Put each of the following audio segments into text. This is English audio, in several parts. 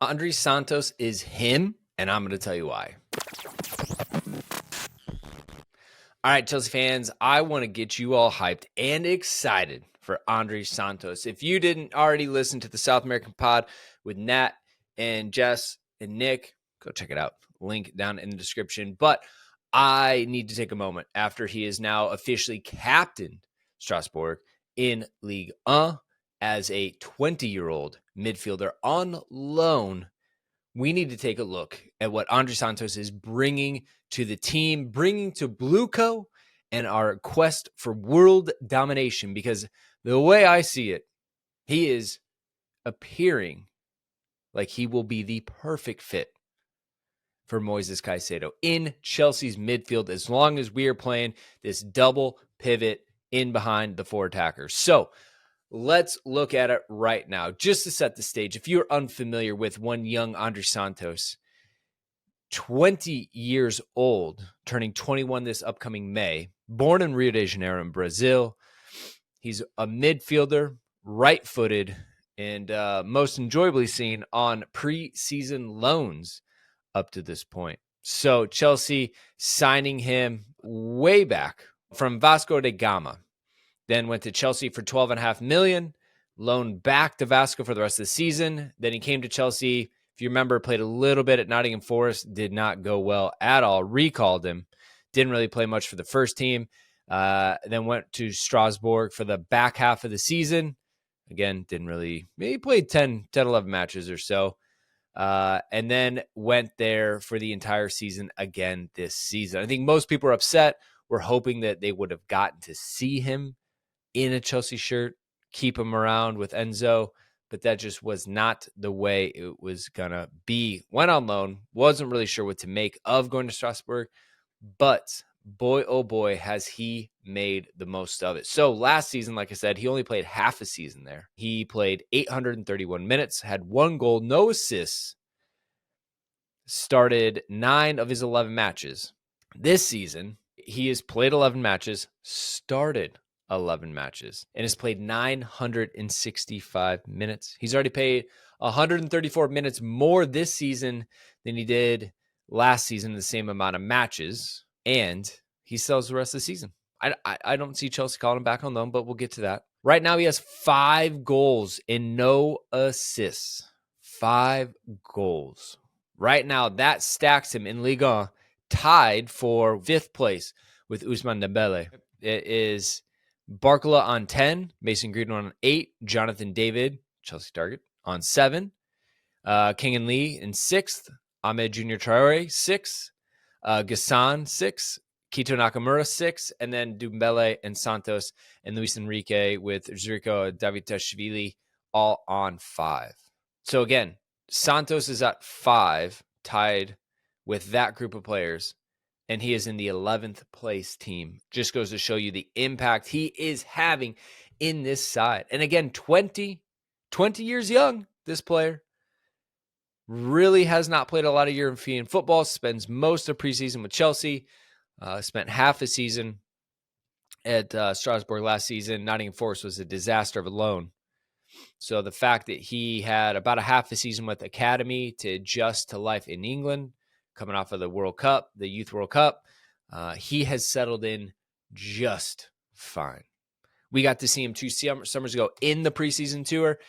Andrey Santos is him, and I'm going to tell you why. All right, Chelsea fans, I want to get you all hyped and excited for Andrey Santos. If you didn't already listen to the South American pod with Nat and Jess and Nick, go check it out. Link down in the description. But I need to take a moment after he is now officially captained Strasbourg in Ligue 1 as a 20-year-old midfielder on loan. We need to take a look at what Andrey Santos is bringing to the team, bringing to Blueco, and our quest for world domination. Because the way I see it, he is appearing like he will be the perfect fit for Moises Caicedo in Chelsea's midfield as long as we are playing this double pivot in behind the four attackers. So let's look at it right now. Just to set the stage, if you're unfamiliar with one young Andrey Santos, 20 years old, turning 21 this upcoming May, born in Rio de Janeiro in Brazil. He's a midfielder, right-footed, and most enjoyably seen on preseason loans up to this point. So Chelsea signing him way back from Vasco da Gama, then went to Chelsea for $12.5 million, loaned back to Vasco for the rest of the season. Then he came to Chelsea. If you remember, played a little bit at Nottingham Forest, did not go well at all. Recalled him, didn't really play much for the first team. Then went to Strasbourg for the back half of the season. Again, didn't really, maybe played 10, 11 matches or so. And then went there for the entire season again this season. I think most people are upset. We're hoping that they would have gotten to see him in a Chelsea shirt, keep him around with Enzo, but that just was not the way it was going to be. Went on loan, wasn't really sure what to make of going to Strasbourg, but boy, oh boy, has he made the most of it. So last season, like I said, he only played half a season there. He played 831 minutes, had 1 goal, no assists, started 9 of his 11 matches. This season, he has played 11 matches, started 11 matches, and has played 965 minutes. He's already played 134 minutes more this season than he did last season, the same amount of matches, and he sells the rest of the season. I don't see Chelsea calling him back on loan, but we'll get to that. Right now, he has 5 goals and no assists. 5 goals. Right now, that stacks him in Ligue 1, tied for 5th place with Ousmane Dembele. It is Barcola on 10, Mason Greenwood on 8, Jonathan David, Chelsea target, on 7, King and Lee in 6th, Ahmed Junior Traore 6th, Gassan 6th, Kito Nakamura 6th, and then Dembele and Santos and Luis Enrique with Zuriko Davitashvili all on 5. So again, Santos is at 5, tied with that group of players, and he is in the 11th place team. Just goes to show you the impact he is having in this side. And again, 20 years young, this player. Really has not played a lot of European football, spends most of preseason with Chelsea, spent half a season at Strasbourg last season. Nottingham Forest was a disaster of a loan. So the fact that he had about a half a season with Academy to adjust to life in England, coming off of the World Cup, the Youth World Cup, he has settled in just fine. We got to see him 2 summers ago in the preseason tour.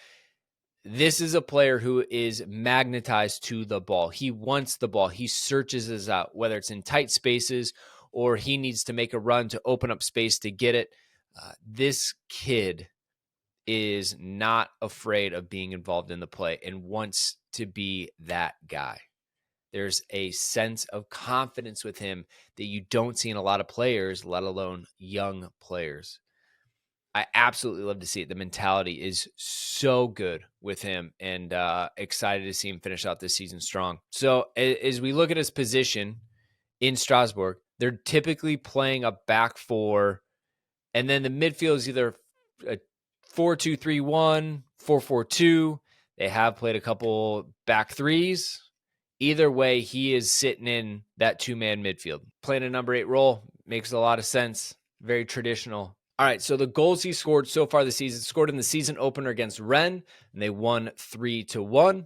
This is a player who is magnetized to the ball. He wants the ball. He searches us out, whether it's in tight spaces or he needs to make a run to open up space to get it. This kid is not afraid of being involved in the play and wants to be that guy. There's a sense of confidence with him that you don't see in a lot of players, let alone young players. I absolutely love to see it. The mentality is so good with him, and excited to see him finish out this season strong. So as we look at his position in Strasbourg, they're typically playing a back 4, and then the midfield is either a 4-2-3-1, 4-4-2. They have played a couple back 3s. Either way, he is sitting in that 2-man midfield. Playing a number 8 role makes a lot of sense. Very traditional. All right, so the goals he scored so far this season, scored in the season opener against Rennes, and they won 3-1.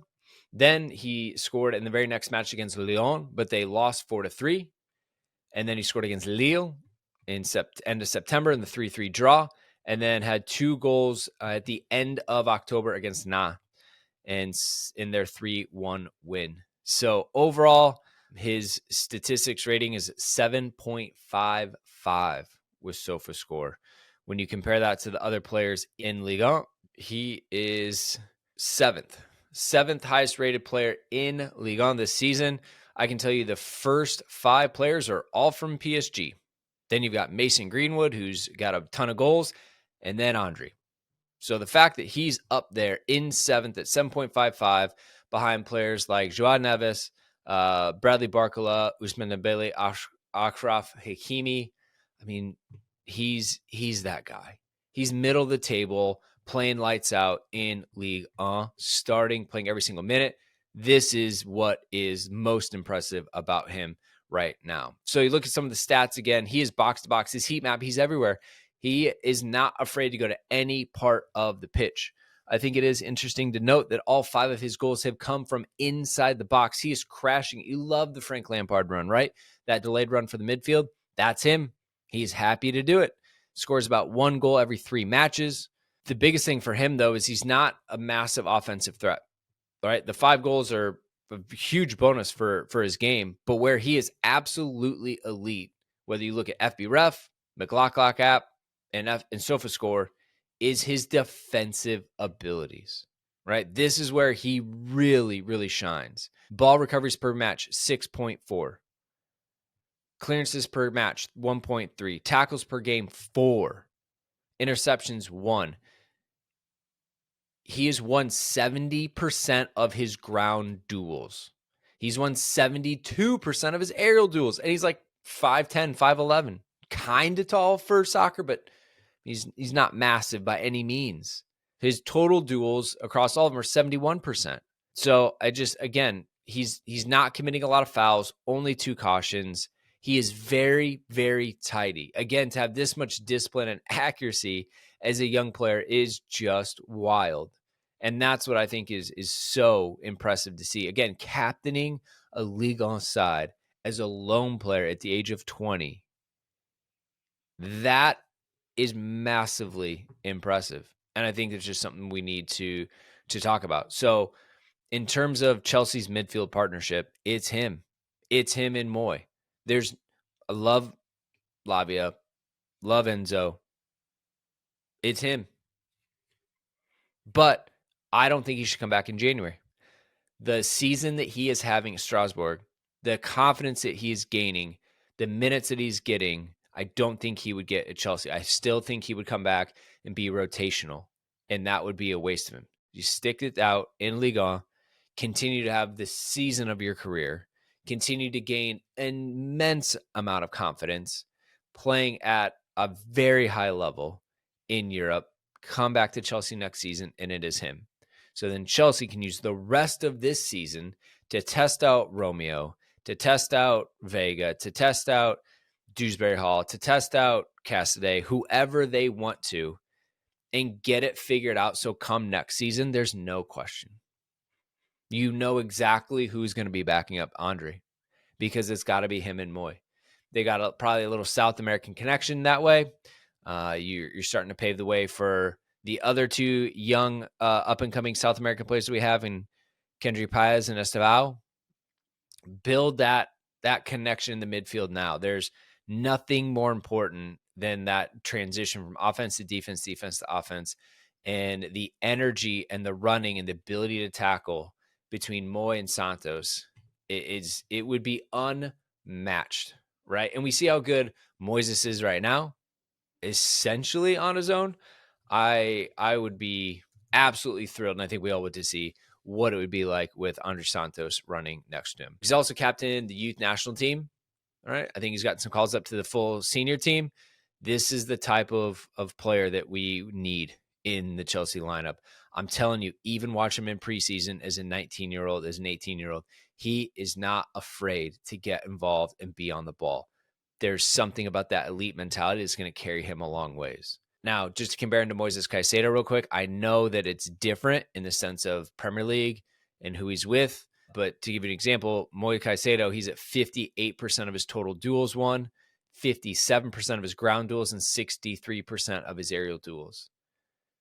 Then he scored in the very next match against Lyon, but they lost 4-3. And then he scored against Lille in end of September in the 3-3 draw, and then had 2 goals at the end of October against Na and in their 3-1 win. So overall, his statistics rating is 7.55 with SofaScore. When you compare that to the other players in Ligue 1, he is seventh highest rated player in Ligue 1 this season. I can tell you the first 5 players are all from PSG. Then you've got Mason Greenwood, who's got a ton of goals, and then Andrey. So the fact that he's up there in 7th at 7.55 behind players like Joao Neves, Bradley Barcola, Ousmane Dembele, Achraf Hakimi, I mean, he's that guy. He's middle of the table, playing lights out in Ligue 1, playing every single minute. This is what is most impressive about him right now. So you look at some of the stats again. He is box to box. His heat map, he's everywhere. He is not afraid to go to any part of the pitch. I think it is interesting to note that all 5 of his goals have come from inside the box. He is crashing. You love the Frank Lampard run, right? That delayed run for the midfield. That's him. He's happy to do it. Scores about 1 goal every 3 matches. The biggest thing for him, though, is he's not a massive offensive threat. All right, the 5 goals are a huge bonus for his game, but where he is absolutely elite, whether you look at FBref, McLaughlin app, and SofaScore, is his defensive abilities, right? This is where he really, really shines. Ball recoveries per match, 6.4. Clearances per match, 1.3. Tackles per game, 4. Interceptions, 1. He has won 70% of his ground duels. He's won 72% of his aerial duels. And he's like 5'10", 5'11". Kind of tall for soccer, but he's not massive by any means. His total duels across all of them are 71%. So he's not committing a lot of fouls, only 2 cautions. He is very, very tidy. Again, to have this much discipline and accuracy as a young player is just wild. And that's what I think is so impressive to see. Again, captaining a Ligue 1 side as a lone player at the age of 20. That is massively impressive. And I think it's just something we need to talk about. So in terms of Chelsea's midfield partnership, it's him. It's him and Moy. I love Lavia, love Enzo. It's him. But I don't think he should come back in January. The season that he is having at Strasbourg, the confidence that he is gaining, the minutes that he's getting, I don't think he would get at Chelsea. I still think he would come back and be rotational, and that would be a waste of him. You stick it out in Ligue 1, continue to have the season of your career, continue to gain an immense amount of confidence, playing at a very high level in Europe, come back to Chelsea next season, and it is him. So then Chelsea can use the rest of this season to test out Romeo, to test out Vega, to test out Dewsbury Hall, to test out Cassidy, whoever they want to, and get it figured out. So come next season, there's no question. You know exactly who's going to be backing up Andrey, because it's got to be him and Moy. They got probably a little South American connection that way. You're starting to pave the way for the other 2 young up-and-coming South American players that we have in Kendry Paez and Estevao. Build that connection in the midfield now. There's nothing more important than that transition from offense to defense, defense to offense, and the energy and the running and the ability to tackle between Moy and Santos. It would be unmatched, right? And we see how good Moises is right now, essentially on his own. I would be absolutely thrilled, and I think we all would, to see what it would be like with Andrey Santos running next to him. He's also captain the youth national team. All right. I think he's gotten some calls up to the full senior team. This is the type of player that we need in the Chelsea lineup. I'm telling you, even watch him in preseason as a 19-year-old, as an 18-year-old, he is not afraid to get involved and be on the ball. There's something about that elite mentality that's going to carry him a long ways. Now, just to compare him to Moises Caicedo real quick, I know that it's different in the sense of Premier League and who he's with. But to give you an example, Moises Caicedo, he's at 58% of his total duels won, 57% of his ground duels, and 63% of his aerial duels.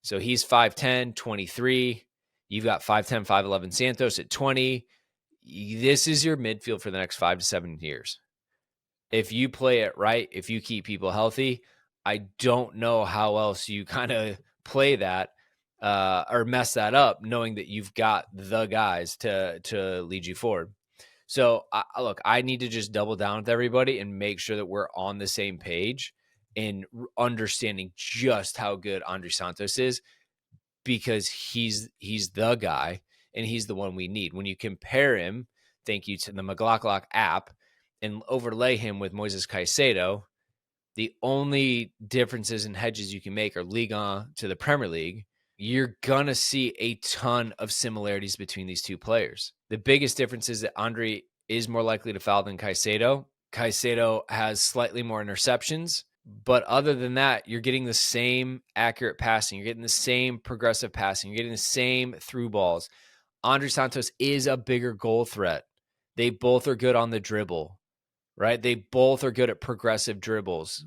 So he's 5'10", 23. You've got 5'10", 5'11" Santos at 20. This is your midfield for the next 5 to 7 years. If you play it right, if you keep people healthy, I don't know how else you kind of play that or mess that up, knowing that you've got the guys to lead you forward. So, look, I need to just double down with everybody and make sure that we're on the same page in understanding just how good Andrey Santos is, because he's the guy and he's the one we need. When you compare him, thank you to the McLaughlin app, and overlay him with Moises Caicedo, the only differences and hedges you can make are Ligue 1 to the Premier League. You're going to see a ton of similarities between these two players. The biggest difference is that Andrey is more likely to foul than Caicedo. Caicedo has slightly more interceptions, but other than that, you're getting the same accurate passing. You're getting the same progressive passing. You're getting the same through balls. Andrey Santos is a bigger goal threat. They both are good on the dribble, right? They both are good at progressive dribbles,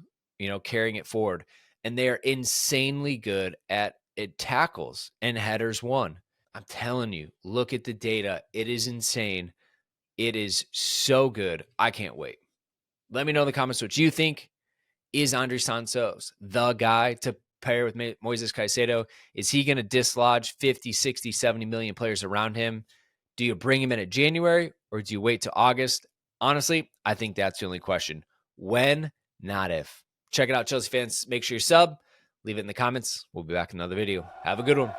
carrying it forward. And they are insanely good at tackles and headers won. I'm telling you, look at the data. It is insane. It is so good. I can't wait. Let me know in the comments what you think. Is Andrey Santos the guy to pair with Moises Caicedo? Is he going to dislodge 50, 60, 70 million players around him? Do you bring him in at January or do you wait to August? Honestly, I think that's the only question. When, not if. Check it out, Chelsea fans. Make sure you sub. Leave it in the comments. We'll be back in another video. Have a good one.